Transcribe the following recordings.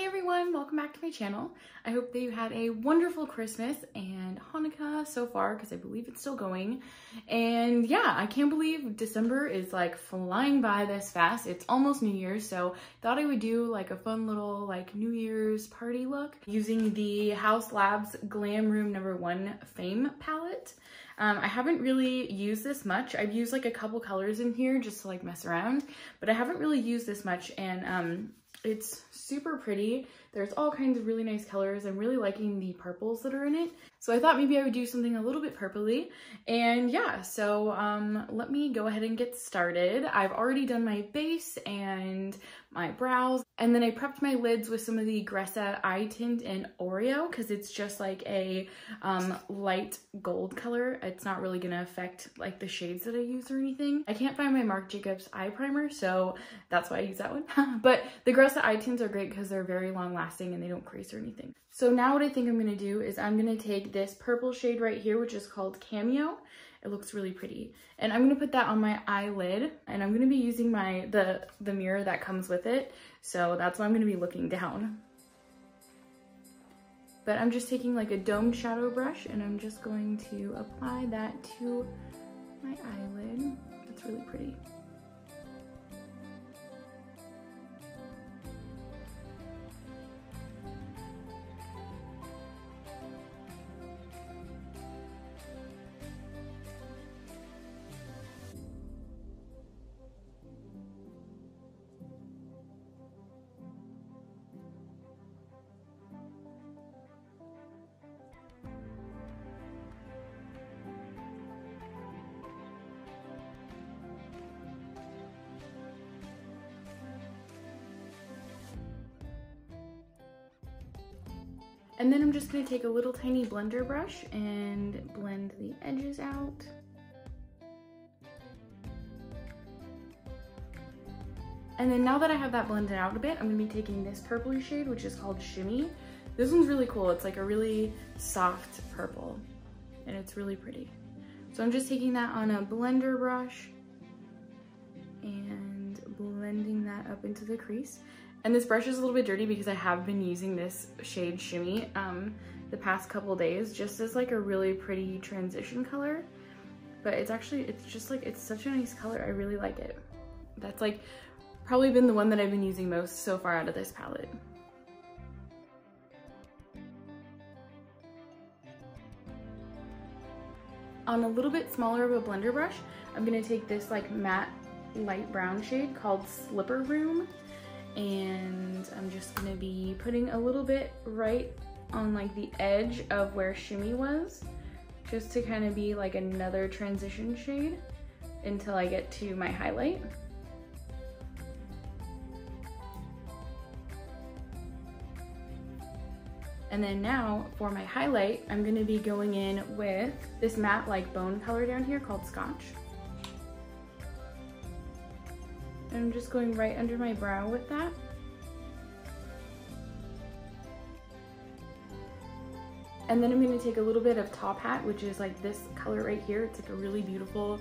everyone, welcome back to my channel. I hope that you had a wonderful Christmas and Hanukkah so far because I believe it's still going. And yeah, I can't believe December is like flying by this fast. It's almost New Year's, so thought I would do like a fun little like New Year's party look using the Haus Labs Glam Room No. 1 Fame palette. I haven't really used this much. I've used like a couple colors in here just to like mess around, but I haven't really used this much, and it's super pretty. There's all kinds of really nice colors. I'm really liking the purples that are in it. So I thought maybe I would do something a little bit purpley. And yeah, so let me go ahead and get started. I've already done my base and my brows. And then I prepped my lids with some of the Gressa eye tint in Aureo because it's just like a light gold color. It's not really gonna affect like the shades that I use or anything. I can't find my Marc Jacobs eye primer, so that's why I use that one. But the Gressa eye tints are great because they're very long lasting and they don't crease or anything. So now what I think I'm gonna do is I'm gonna take this purple shade right here, which is called Cameo. It looks really pretty. And I'm gonna put that on my eyelid, and I'm gonna be using the mirror that comes with it. So that's why I'm gonna be looking down. But I'm just taking like a domed shadow brush and I'm just going to apply that to my eyelid. That's really pretty. And then I'm just gonna take a little tiny blender brush and blend the edges out. And then now that I have that blended out a bit, I'm gonna be taking this purpley shade, which is called Shimmy. This one's really cool. It's like a really soft purple and it's really pretty. So I'm just taking that on a blender brush and blending that up into the crease. And this brush is a little bit dirty because I have been using this shade Shimmy the past couple days just as like a really pretty transition color. But it's just like, it's such a nice color. I really like it. That's like probably been the one that I've been using most so far out of this palette. On a little bit smaller of a blender brush, I'm gonna take this like matte light brown shade called Slipper Room. And I'm just gonna be putting a little bit right on like the edge of where Shimmy was, just to kind of be like another transition shade until I get to my highlight. And then now for my highlight, I'm gonna be going in with this matte like bone color down here called Scotch. And I'm just going right under my brow with that. And then I'm going to take a little bit of Top Hat, which is like this color right here. It's like a really beautiful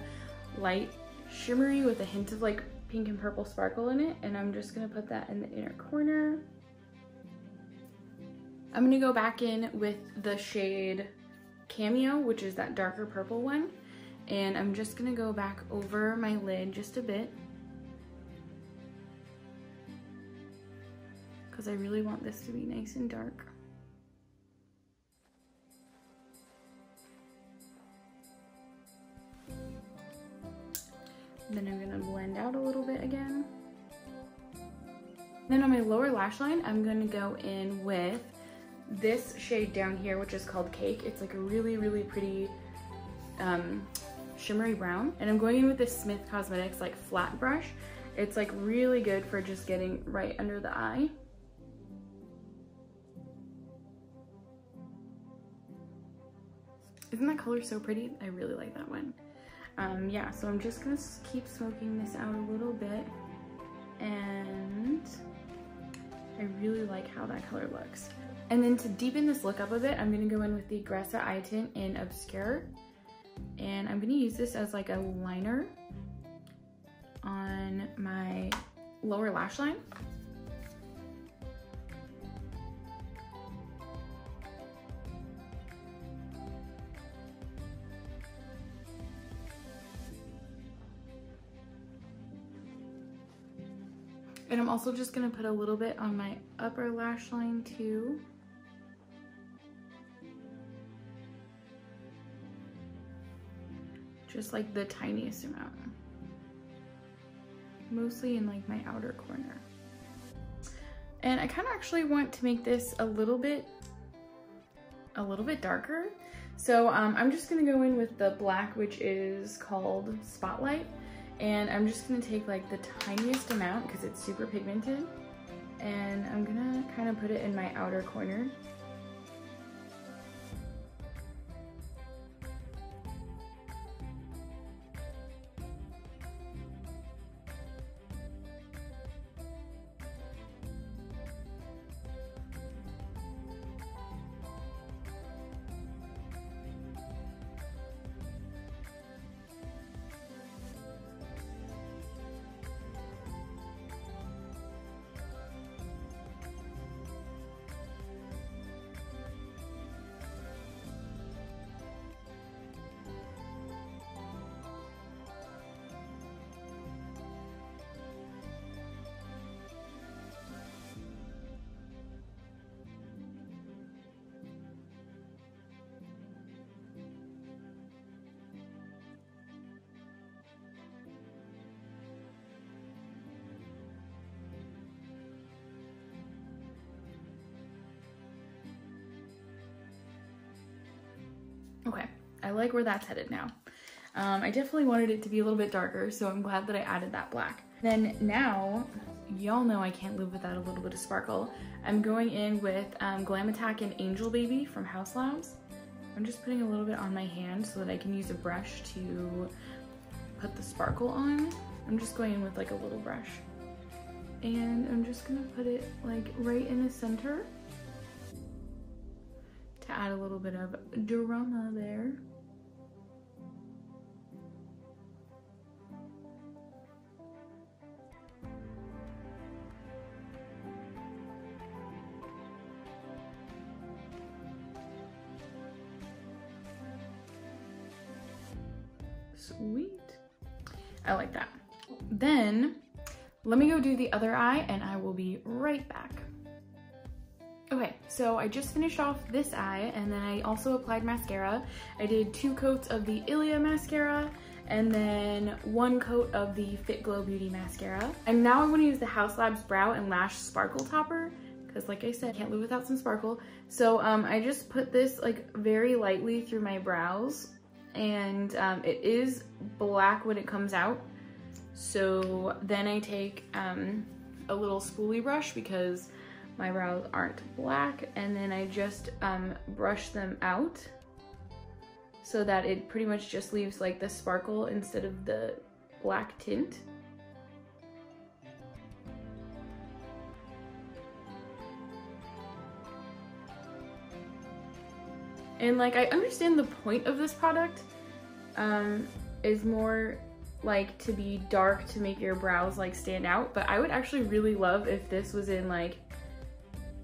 light shimmery with a hint of like pink and purple sparkle in it. And I'm just going to put that in the inner corner. I'm going to go back in with the shade Cameo, which is that darker purple one. And I'm just going to go back over my lid just a bit, because I really want this to be nice and dark. Then I'm gonna blend out a little bit again. Then on my lower lash line, I'm gonna go in with this shade down here, which is called Cake. It's like a really, really pretty shimmery brown. And I'm going in with this Smith Cosmetics like flat brush. It's like really good for just getting right under the eye. Isn't that color so pretty? I really like that one. Yeah, so I'm just gonna keep smoking this out a little bit, and I really like how that color looks. And then to deepen this look up a bit, I'm gonna go in with the Gressa eye tint in Obscur, and I'm gonna use this as like a liner on my lower lash line. And I'm also just gonna put a little bit on my upper lash line too. Just like the tiniest amount. Mostly in like my outer corner. And I kind of actually want to make this a little bit darker. So I'm just gonna go in with the black, which is called Spotlight. And I'm just gonna take like the tiniest amount because it's super pigmented. And I'm gonna kind of put it in my outer corner. Okay, I like where that's headed now. I definitely wanted it to be a little bit darker, so I'm glad that I added that black. Then now, y'all know I can't live without a little bit of sparkle. I'm going in with Glam and Angel Baby from Haus Labs. I'm just putting a little bit on my hand so that I can use a brush to put the sparkle on. I'm just going in with like a little brush. And I'm just gonna put it like right in the center to add a little bit of drama there. Sweet. I like that. Then let me go do the other eye and I will be right back. Okay, so I just finished off this eye and then I also applied mascara. I did 2 coats of the Ilia mascara and then 1 coat of the Fitglow Beauty mascara. And now I'm going to use the Haus Labs Brow and Lash Sparkle Topper because like I said, can't live without some sparkle. So I just put this like very lightly through my brows and it is black when it comes out. So then I take a little spoolie brush because my brows aren't black, and then I just brush them out so that it pretty much just leaves like the sparkle instead of the black tint. And like I understand the point of this product is more like to be dark to make your brows like stand out, but I would actually really love if this was in like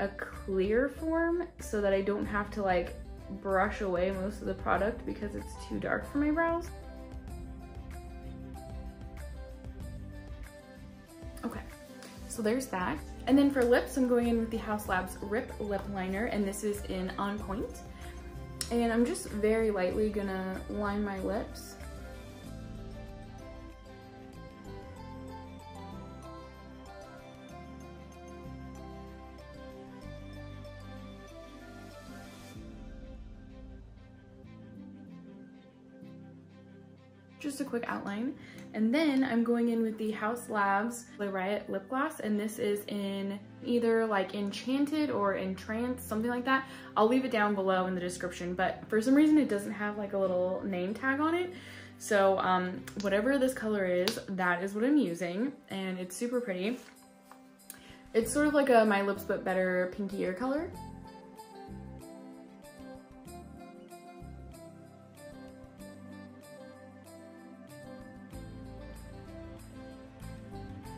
a clear form so that I don't have to like brush away most of the product because it's too dark for my brows. Okay, so there's that. And then for lips, I'm going in with the Haus Labs Rip Lip Liner, and this is in On Point. And I'm just very lightly gonna line my lips. Just a quick outline. And then I'm going in with the Haus Labs Riot lip gloss, and this is in either like Enchanted or Entranced, something like that. I'll leave it down below in the description, but for some reason it doesn't have like a little name tag on it. So whatever this color is, that is what I'm using, and it's super pretty. It's sort of like a My Lips But Better pinkier color.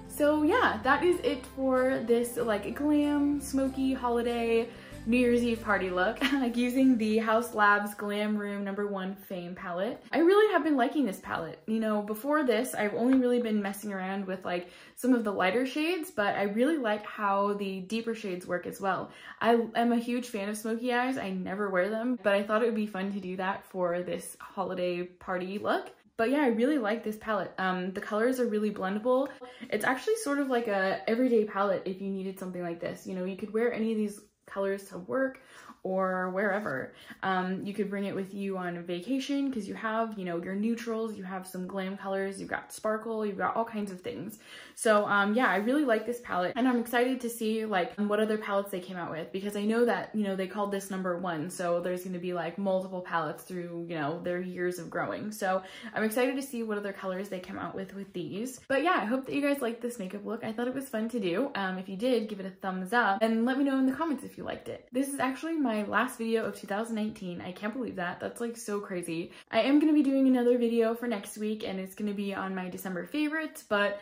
So yeah, that is it for this like glam, smoky holiday New Year's Eve party look using the Haus Labs Glam Room #1 Fame palette. I really have been liking this palette. You know, before this, I've only really been messing around with like some of the lighter shades, but I really like how the deeper shades work as well. I am a huge fan of smoky eyes. I never wear them, but I thought it would be fun to do that for this holiday party look. But yeah, I really like this palette. The colors are really blendable. It's actually sort of like a everyday palette if you needed something like this. You know, you could wear any of these colors to work or wherever. You could bring it with you on vacation because you have, you know, your neutrals, you have some glam colors, you've got sparkle, you've got all kinds of things. So yeah, I really like this palette and I'm excited to see like what other palettes they came out with because I know that, you know, they called this #1, so there's going to be like multiple palettes through, you know, their years of growing. So I'm excited to see what other colors they come out with these. But yeah, I hope that you guys liked this makeup look. I thought it was fun to do. If you did, give it a thumbs up and let me know in the comments if you liked it. This is actually my last video of 2019. I can't believe that. That's like so crazy. I am going to be doing another video for next week and it's going to be on my December favorites, but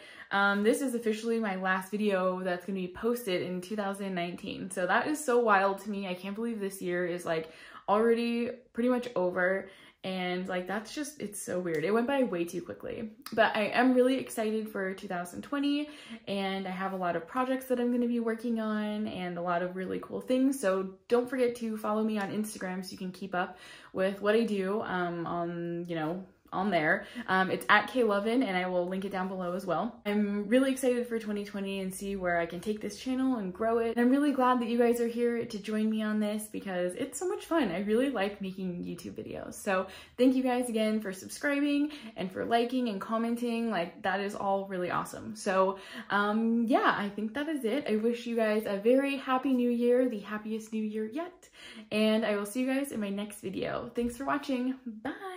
this is officially my last video that's going to be posted in 2019. So that is so wild to me. I can't believe this year is like already pretty much over. And like, that's just, it's so weird. It went by way too quickly, but I am really excited for 2020 and I have a lot of projects that I'm going to be working on and a lot of really cool things. So don't forget to follow me on Instagram so you can keep up with what I do on, you know, on there. It's at @klovin and I will link it down below as well. I'm really excited for 2020 and see where I can take this channel and grow it. And I'm really glad that you guys are here to join me on this because it's so much fun. I really like making YouTube videos. So thank you guys again for subscribing and for liking and commenting. Like, that is all really awesome. So yeah, I think that is it. I wish you guys a very happy new year, the happiest new year yet. And I will see you guys in my next video. Thanks for watching. Bye.